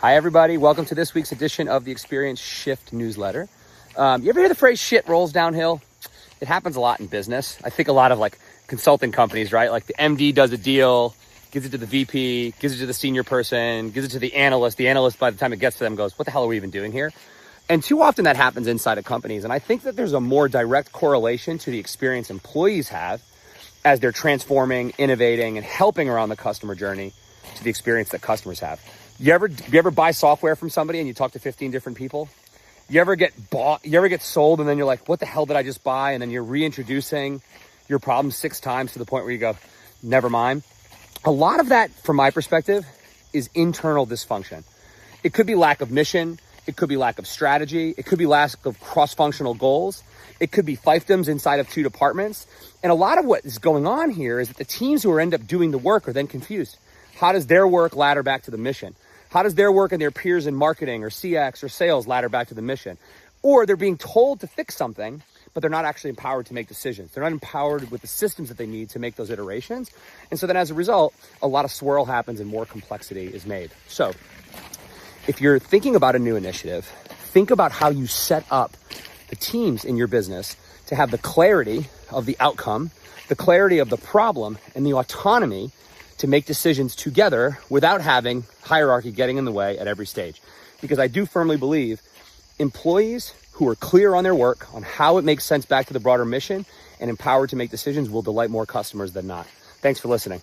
Hi, everybody. Welcome to this week's edition of the Experience Shift newsletter. You ever hear the phrase shit rolls downhill? It happens a lot in business. I think a lot of like consulting companies, right? Like the MD does a deal, gives it to the VP, gives it to the senior person, gives it to the analyst. The analyst, by the time it gets to them, goes, what the hell are we even doing here? And too often that happens inside of companies. And I think that there's a more direct correlation to the experience employees have as they're transforming, innovating, and helping around the customer journey to the experience that customers have. You ever buy software from somebody and you talk to 15 different people? You ever get sold and then you're like, what the hell did I just buy? And then you're reintroducing your problem 6 times to the point where you go, never mind. A lot of that, from my perspective, is internal dysfunction. It could be lack of mission. It could be lack of strategy. It could be lack of cross-functional goals. It could be fiefdoms inside of 2 departments. And a lot of what is going on here is that the teams who end up doing the work are then confused. How does their work ladder back to the mission? How does their work and their peers in marketing or CX or sales ladder back to the mission? Or they're being told to fix something, but they're not actually empowered to make decisions. They're not empowered with the systems that they need to make those iterations. And so then as a result, a lot of swirl happens and more complexity is made. So if you're thinking about a new initiative, think about how you set up the teams in your business to have the clarity of the outcome, the clarity of the problem, and the autonomy to make decisions together without having hierarchy getting in the way at every stage. Because I do firmly believe employees who are clear on their work, on how it makes sense back to the broader mission, and empowered to make decisions will delight more customers than not. Thanks for listening.